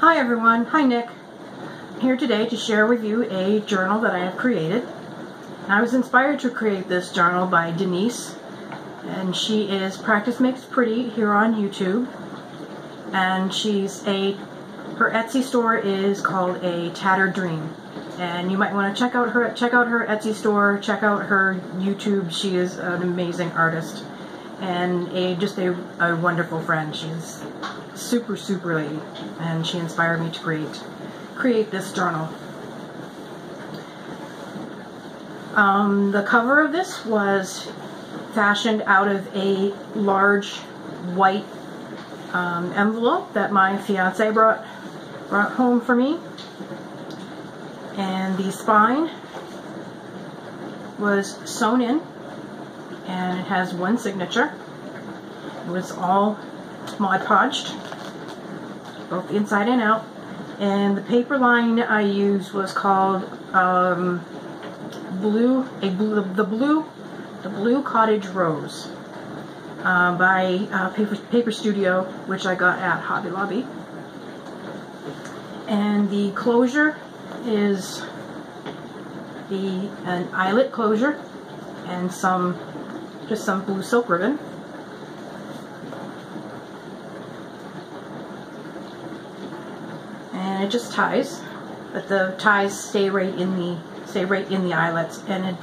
Hi everyone, hi Nick. I'm here today to share with you a journal that I have created. I was inspired to create this journal by Denise, and she is Practice Makes Pretty here on YouTube. And her Etsy store is called A Tattered Dream. And you might want to check out her Etsy store, check out her YouTube. She is an amazing artist and just a wonderful friend. She's super lady, and she inspired me to create this journal. The cover of this was fashioned out of a large white envelope that my fiance brought home for me, and the spine was sewn in, and it has one signature. It was all Mod Podged, both inside and out, and the paper line I used was called the blue Cottage Rose by Paper Studio, which I got at Hobby Lobby. And the closure is an eyelet closure and just some blue silk ribbon. And it just ties, but the ties stay right in the eyelets, and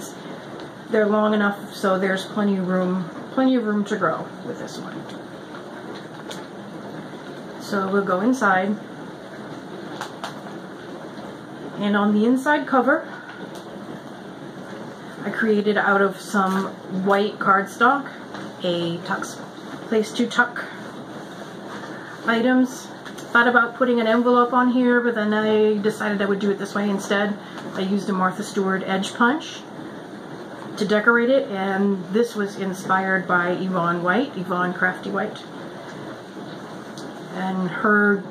they're long enough so there's plenty of room to grow with this one. So we'll go inside, and on the inside cover I created out of some white cardstock a place to tuck items. Thought about putting an envelope on here, but then I decided I would do it this way instead. I used a Martha Stewart edge punch to decorate it, and this was inspired by Yvonne Crafty White. And her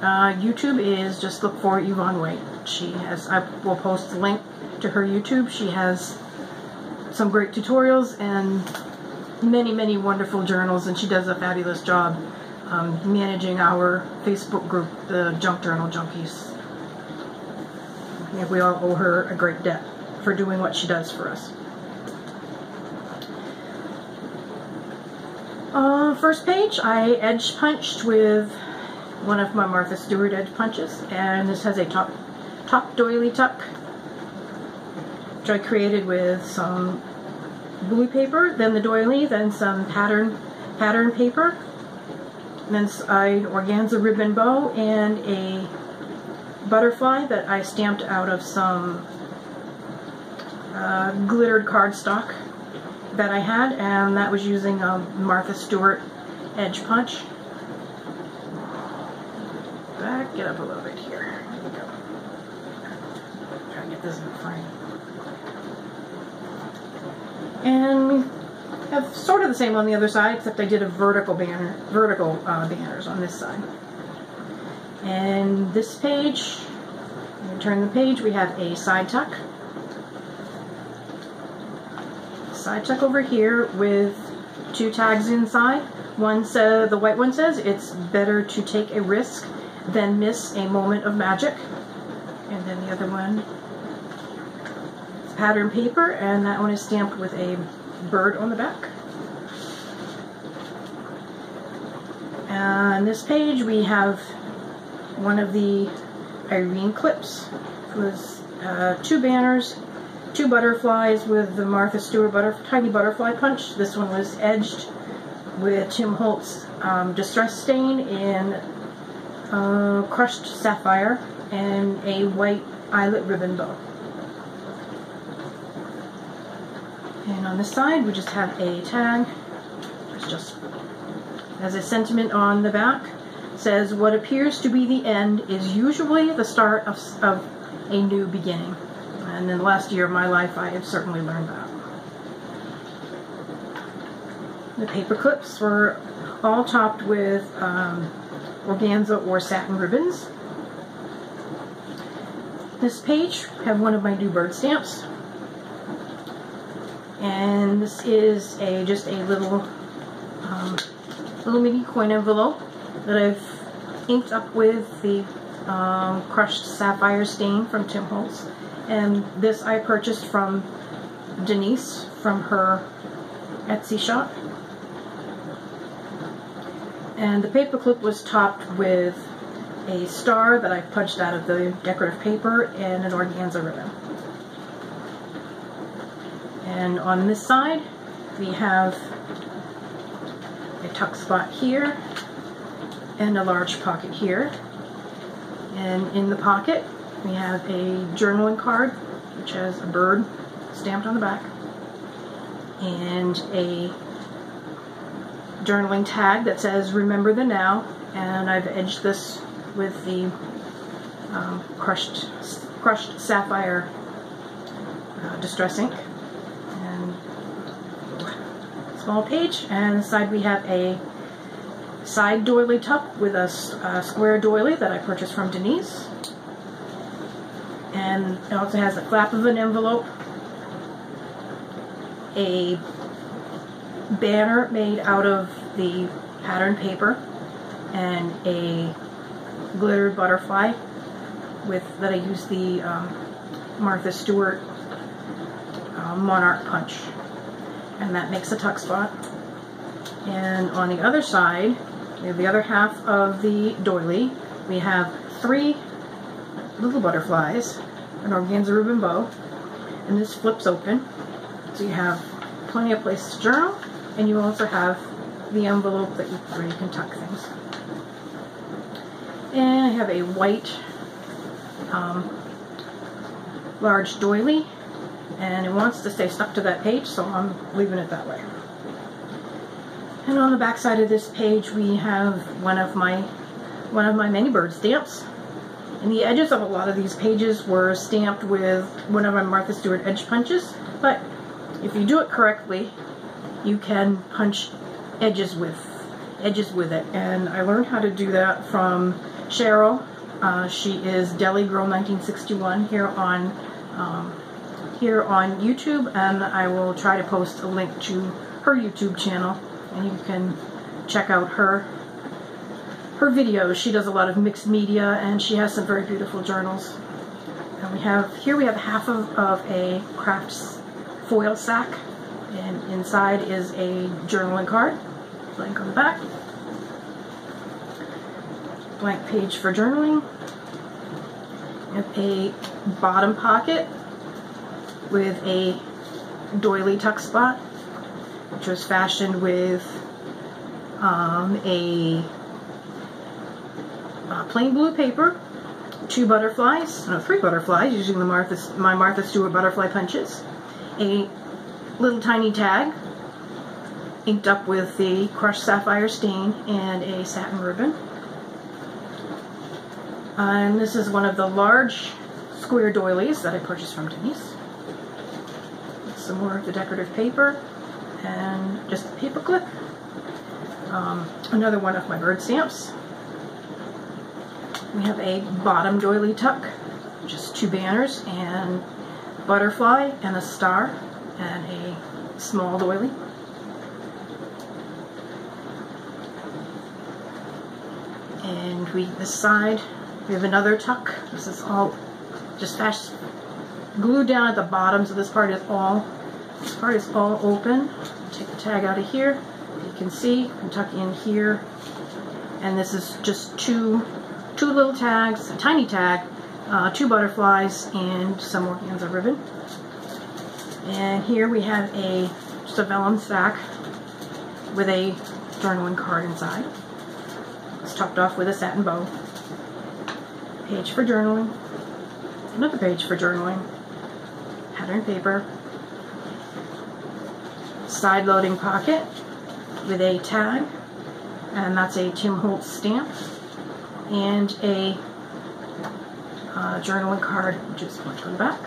YouTube is, just look for Yvonne White. I will post the link to her YouTube. She has some great tutorials and many wonderful journals, and she does a fabulous job managing our Facebook group, the Junk Journal Junkies. I think we all owe her a great debt for doing what she does for us. First page, I edge punched with one of my Martha Stewart edge punches, and this has a top doily tuck, which I created with some blue paper, then the doily, then some pattern paper, and then an organza ribbon bow, and a butterfly that I stamped out of some glittered cardstock that I had, and that was using a Martha Stewart edge punch. Back it up a little bit here. Here we go. Try to get this in the frame. And we have sort of the same on the other side, except I did a vertical banners on this side. And this page, when we turn the page, we have a side tuck. Side tuck over here with two tags inside. The white one says, "It's better to take a risk than miss a moment of magic." And then the other one is pattern paper, and that one is stamped with a bird on the back. On this page we have one of the Irene clips. It was two banners, two butterflies with the Martha Stewart tiny butterfly punch. This one was edged with Tim Holtz Distress Stain in crushed sapphire, and a white eyelet ribbon bow. And on this side we just have a tag. It's just has a sentiment on the back. It says, "What appears to be the end is usually the start of a new beginning." And in the last year of my life I have certainly learned that. The paper clips were all topped with organza or satin ribbons. This page have one of my new bird stamps, and this is just a little mini coin envelope that I've inked up with the crushed sapphire stain from Tim Holtz. And this I purchased from Denise from her Etsy shop. And the paperclip was topped with a star that I punched out of the decorative paper and an organza ribbon. And on this side we have a tuck spot here and a large pocket here. And in the pocket we have a journaling card which has a bird stamped on the back and a journaling tag that says "Remember the Now," and I've edged this with the crushed sapphire distress ink. And small page, and inside we have a side doily tuck with a square doily that I purchased from Denise. And it also has the flap of an envelope, a banner made out of the pattern paper, and a glittered butterfly that I used the Martha Stewart Monarch punch, and that makes a tuck spot. And on the other side, we have the other half of the doily. We have 3 little butterflies, an organza ribbon bow, and this flips open, so you have plenty of places to journal, and you also have the envelope where you can tuck things. And I have a white large doily, and it wants to stay stuck to that page, so I'm leaving it that way. And on the back side of this page we have one of my many bird stamps. And the edges of a lot of these pages were stamped with one of my Martha Stewart edge punches, but if you do it correctly, you can punch edges with it. And I learned how to do that from Cheryl. She is Deli Girl 1961 here on YouTube, and I will try to post a link to her YouTube channel, and you can check out her videos. She does a lot of mixed media, and she has some very beautiful journals. And we have half of a crafts foil sack, and inside is a journaling card, blank on the back, blank page for journaling, and a bottom pocket with a doily tuck spot, which was fashioned with a plain blue paper, 3 butterflies using my Martha Stewart butterfly punches, a little tiny tag inked up with the crushed sapphire stain, and a satin ribbon. And this is one of the large square doilies that I purchased from Denise. Some more of the decorative paper, and just a paper clip. Another one of my bird stamps. We have a bottom doily tuck, just 2 banners, and butterfly, and a star, and a small doily. And this side, we have another tuck. This is all just glued down at the bottom, so this part is all open. Take the tag out of here. You can see, I'm tucking in here, and this is just two little tags, a tiny tag, 2 butterflies, and some organza ribbon. And here we have just a vellum sack with a journaling card inside. It's topped off with a satin bow. Page for journaling. Another page for journaling. Pattern paper. Side loading pocket with a tag, and that's a Tim Holtz stamp, and a journaling card, which is blank on the back.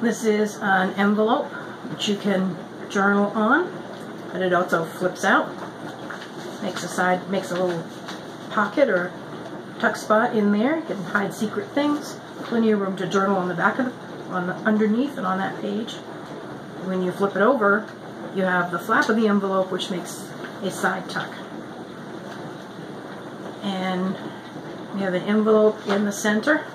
This is an envelope which you can journal on, but it also flips out. Makes a little pocket or tuck spot in there. You can hide secret things. Plenty of room to journal on the back of underneath and on that page. When you flip it over, you have the flap of the envelope, which makes a side tuck. And we have an envelope in the center.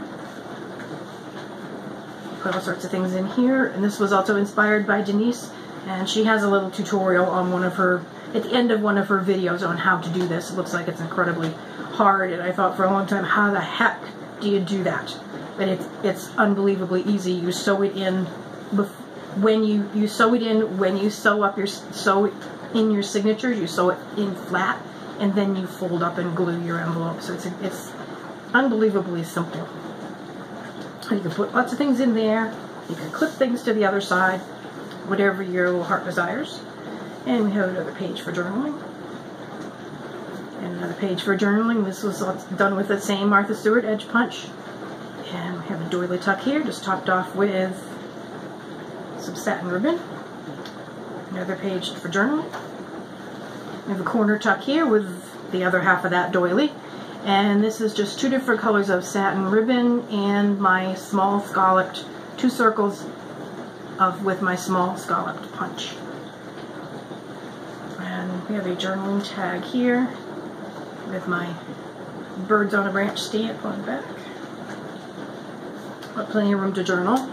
Put all sorts of things in here, and this was also inspired by Denise, and she has a little tutorial on at the end of one of her videos on how to do this. It looks like it's incredibly hard, and I thought for a long time, how the heck do you do that? But it's unbelievably easy. You sew it in when you sew it in when you sew in your signatures. You sew it in flat, and then you fold up and glue your envelope. So it's unbelievably simple. You can put lots of things in there. You can clip things to the other side, whatever your little heart desires. And we have another page for journaling. And another page for journaling. This was done with the same Martha Stewart edge punch. And we have a doily tuck here, just topped off with some satin ribbon. Another page for journaling. We have a corner tuck here with the other half of that doily. And this is just 2 different colors of satin ribbon and my small scalloped, 2 circles with my small scalloped punch. And we have a journaling tag here with my birds on a branch stamp on the back. Got plenty of room to journal.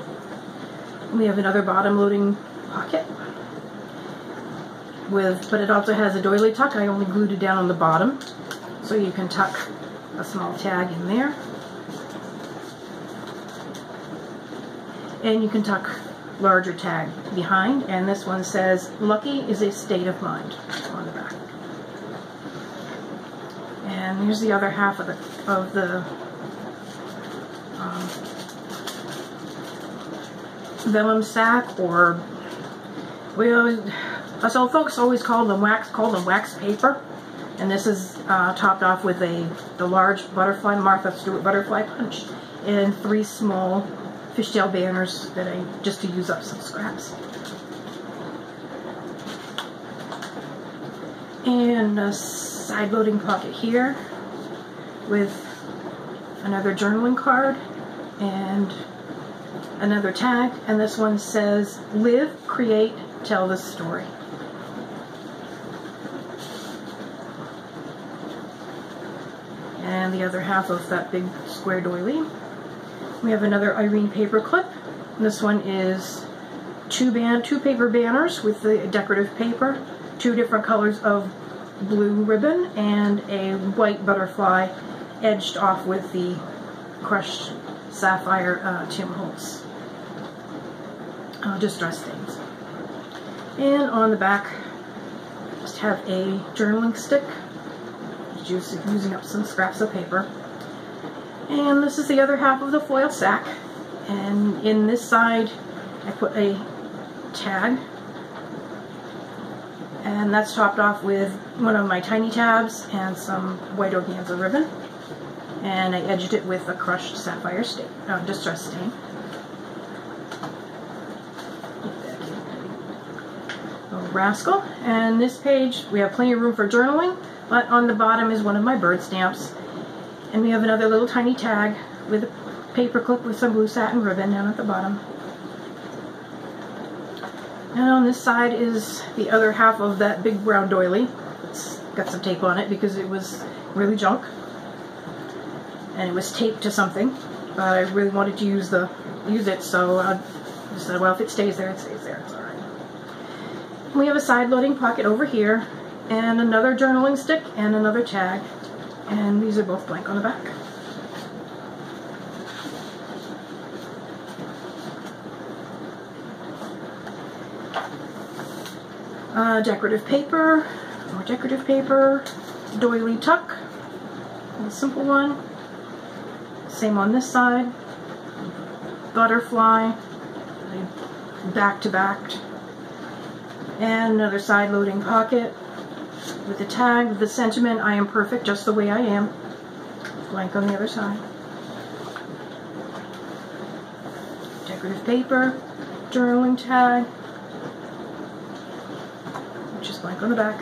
We have another bottom loading pocket but it also has a doily tuck. I only glued it down on the bottom, so you can tuck a small tag in there. And you can tuck larger tag behind, and this one says, "Lucky is a state of mind," on the back. And here's the other half of the vellum sack, or us old folks always call them wax paper. And this is topped off with the large butterfly, Martha Stewart butterfly punch, and 3 small fishtail banners just to use up some scraps. And a side loading pocket here with another journaling card and another tag. And this one says, "Live, create, tell the story." And the other half of that big square doily. We have another Irene paper clip. This one is 2 paper banners with the decorative paper, 2 different colors of blue ribbon, and a white butterfly edged off with the crushed sapphire Tim Holtz distress stains. And on the back, just have a journaling stick, just using up some scraps of paper. And this is the other half of the foil sack. And in this side, I put a tag. And that's topped off with one of my tiny tabs and some white organza ribbon. And I edged it with a crushed sapphire distress stain. Rascal. And this page, we have plenty of room for journaling, but on the bottom is one of my bird stamps. And we have another little tiny tag with a paper clip with some blue satin ribbon down at the bottom. And on this side is the other half of that big brown doily. It's got some tape on it because it was really junk. And it was taped to something, but I really wanted to use it, so I said, well, if it stays there, it stays there. It's all right. We have a side loading pocket over here, and another journaling stick, and another tag. And these are both blank on the back. Decorative paper, more decorative paper, doily tuck, a simple one. Same on this side. Butterfly, back to back. And another side loading pocket with a tag with the sentiment, "I am perfect just the way I am." Blank on the other side. Decorative paper, journaling tag, which is blank on the back.